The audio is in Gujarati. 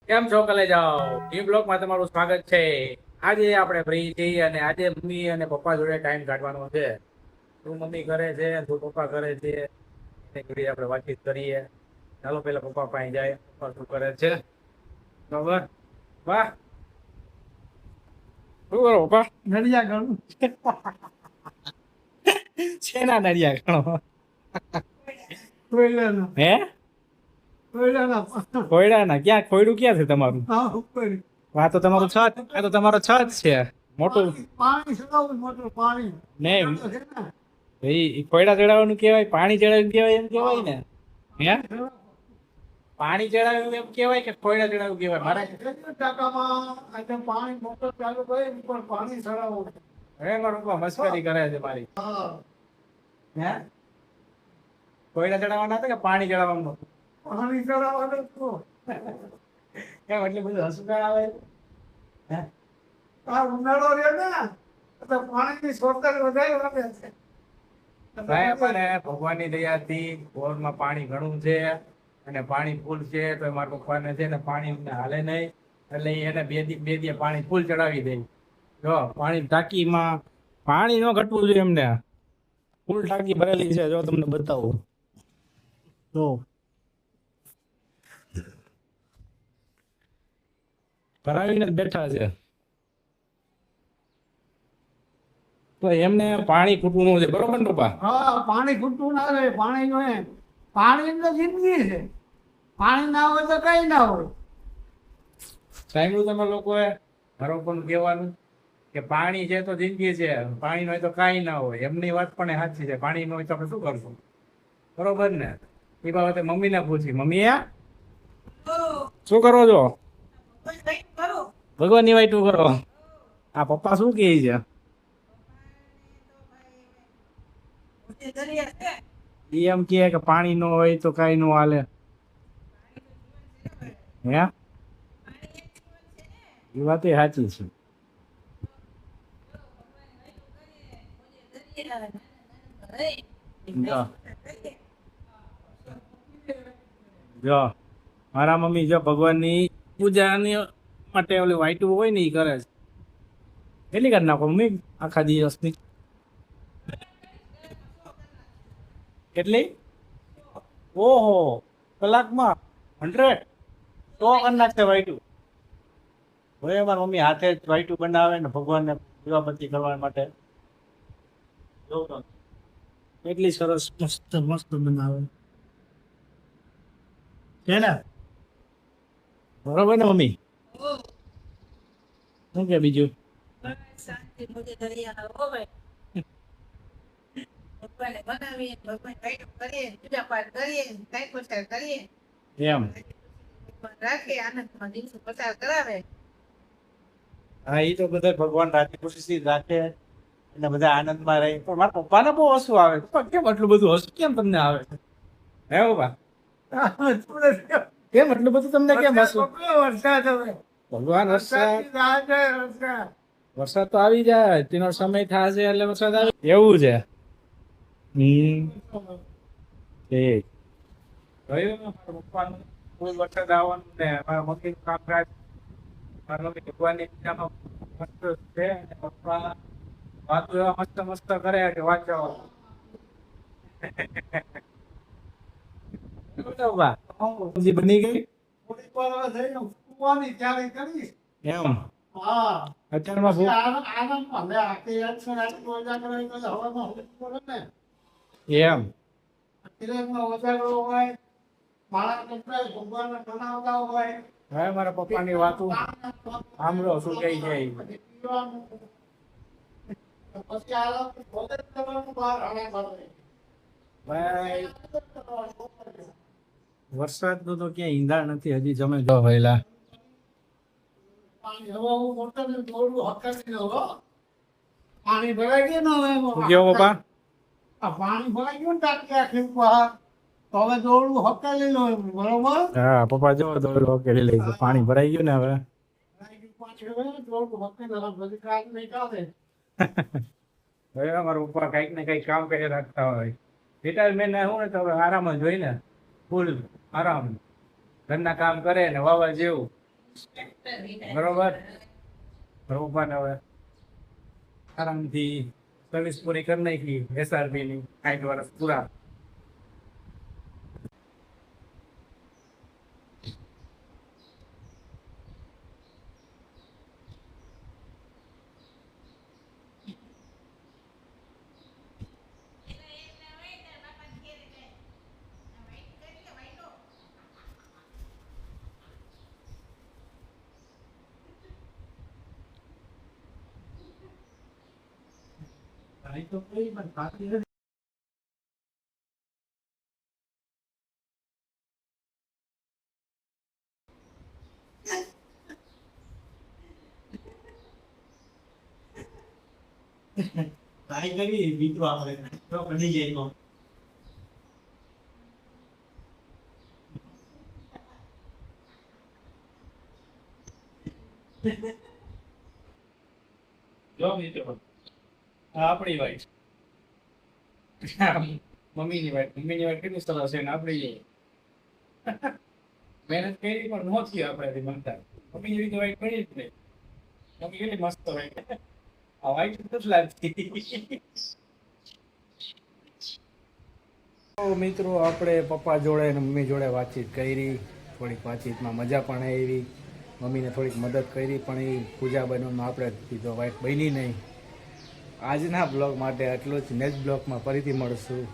કેમ છો કલેજાઓ ન્યુ બ્લોગમાં તમારું સ્વાગત છે। આજે આપણે ફ્રી છીએ અને આજે મમ્મી અને પપ્પા જોડે ટાઈમ કાઢવાનો છે। શું મમ્મી કરે છે, શું પપ્પા કરે છે, એની જોડે આપણે વાતચીત કરીએ। ચાલો પેલા પપ્પા પાસે જાય, પપ્પા શું કરે છે બરાબર। વાહ, શું કરો પપ્પા? નડિયા ગણું શેના નડિયા ગણો? કોયલાનો હે? કોયલાના ખોયડાના? ક્યાં ખોયડું ક્યાં છે તમારું? હા ઉપર આ તો તમારું છત, આ તો તમારો છત છે મોટું પાણી સગાવું મોટું પાણી નહીં। તો છે ને ઈ ખોયડા ચડાવવાનું કહેવાય, પાણી ચડાવ્યું કહેવાય, એમ કહેવાય ને? હે? પાણી સગાવું પાણી ચડાવ્યું એમ કહેવાય કે ખોયડા ચડાવ્યું કહેવાય? મારે ટાંકામાં આજે પાણી મોટર ચાલુ કરી પણ પાણી સગાવું હવે મારો પપ્પા મસ્કરી કરે છે મારી। હા હે? ખોયડા ચડાવવાના હતા કે પાણી ચડાવવાનું? પાણી સગાવવાનું તો કેમ એટલું બધું હસવું કાં આવે? હે? આ ઉનાળો રહ્યો ને તો પાણીની શોધખોળ વધારે લાગે છે સાહેબ અને ભગવાનની દયાથી બોરમાં પાણી ઘણું છે અને પાણી ફૂલ છે, તો મારા પપ્પાને છે ને પાણી હાલે નહીં, એટલે એને બે દી પાણી ફૂલ ચડાવી દે। જો પાણી ટાંકીમાં પાણી ન ઘટવું જોઈએ એમને, ફૂલ ટાંકી ભરેલી છે। જો તમને બતાવું તો ભરાવીને જ બેઠા છે, તો એમને પાણી ખૂટવું ન છે, બરોબર ને પપ્પા? હા પાણી ખૂટતું ના રહે પાણી જોઈએ પાણી તો જિંદગી છે પાણી ના હોય તો કઈ ના હોય સાંભળ્યું તમે લોકોએ મારો પણ કહેવાનું કે પાણી છે તો જિંદગી છે, પાણી ન હોય તો કાંઈ ના હોય। એમની વાત પણ સાચી છે, પાણી ન હોય તો આપણે શું કરશું, બરોબર ને? એ બાબતે મમ્મીને પૂછી, મમ્મી શું કરો છો? ભગવાનની વાઈટું કરો? આ પપ્પા શું કહે છે? ઈ એમ કહે કે પાણી ન હોય તો કાંઈ ન હાલે। હે? એ વાત સાચી છે। જો જો મારા મમ્મી જો ભગવાનની પૂજાની માટે ઓલી વાઈટું હોય ને એ કરે છે। કેટલી કરી નાખો મમ્મી આખા દિવસની? કેટલી? ઓહો, કલાકમાં 100? તો કરી નાખશે વાઈટું? હવે મારા મમ્મી હાથે જ વાઈટું બનાવે ને ભગવાનને દીવાબત્તી કરવા માટે। જોઉં તો એટલી સરસ મસ્ત મસ્ત બનાવે છે ને, બરોબર ને મમ્મી? શું કે બીજું? એમ? હા, એ તો બધા ભગવાન રાજી ખુશી રાખે એટલે બધા આનંદમાં રહે। પણ મારા પપ્પાને બહુ હસવું આવે। પપ્પા કેમ આટલું બધું હસવું કેમ તમને આવે છે? હે પપ્પા? કેમ એટલું બધું તમને કેમ હસવું? વરસાદ હવે ભગવાન વરસાદ, વરસાદ વરસાદ તો આવી જાય, તેનો સમય થશે એટલે વરસાદ આવે એવું છે। ઠીક। જોયું ને મારા પપ્પાનું ફૂલ વરસાદ આવવાનું ને મારા મમ્મીનું કામકાજ, મારા મમ્મી ભગવાનની પૂજામાં મસ્ત છે અને પપ્પા વાતો એવા મસ્ત મસ્ત કરે કે વાત જવા દો। પપ્પા સબ્જી બની ગઈ થોડીક વાર હવે જઈને સુવાની તૈયારી કરીશ એમ? હા અત્યારમાં પછી ભૂખ આનંદમાં લે આખી રાત છે આટલું ઉજાગરો હોય તો હવામાં ઊંઘ પડે ને એમ? કિરણમાં ઉજાગરો હોય મારા કપડા ભગવાનને બનાવતા હોય હવે મારા પપ્પાની વાતો સાંભળો શું કહી જાય। પછી આરામ ભોજન કરવાનું બહાર હવા મળે ભાઈ વરસાદનું તો ક્યાંય ઈંધા નથી, હજી જમે જો વહેલા। પાણી હવે હું મોટરને થોડું હકાવી દઉં હો પાણી ભરાઈ ગયું ને હવે શું કેવો પપ્પા? આ પાણી ભરાઈ ગયું ને ટાંકી આખી બહાર તો હવે દોડું હકાવી લો બરોબર હા પપ્પા જો દોડો કેલી લઈ છે, પાણી ભરાઈ ગયું ને હવે પાણી હવે દોડું હકાવી દો બધી કામ નહીં ચાલે હવે અમારા પપ્પા કઈક ને કઈક કામ કરી રાખતા હોય। રિટાયરમેન્ટ હું ને તો હવે આરામ જ હોય ને, ફૂલ આરામ, ઘરના કામ કરે ને વાવા જેવું બરોબર. પપ્પાને હવે આરામથી સર્વિસ પૂરી કરી નાખી SRB ની 60 વર્ષ પૂરા. અહીં તો કોઈ પણ ખાતી નથી. ટ્રાય કરી મિત્રો આપણે તો બની જાય તો જો મિત્રો આ આપણી વાઈટ. મમ્મીની વાઈટ કેટલી સરસ છે ને આપણી મહેનત કરી પણ નો થયું આપણાથી બનતા. મમ્મી જેવી તો વાઈટ પડી જ નહીં. મમ્મી કેટલી મસ્ત વાઈટ. આ વાઈટ તો જ લાગતી. તો મિત્રો આપણે પપ્પા જોડે અને મમ્મી જોડે વાતચીત કરી. થોડીક વાતચીતમાં મજા પણ આવી. મમ્મીને થોડીક મદદ કરી પણ એ પૂજા બનવામાં આપણે કીધો વાઈટ બની નહીં. આજના બ્લોગ માટે આટલું જ. નેક્સ્ટ બ્લોગમાં ફરીથી મળશું.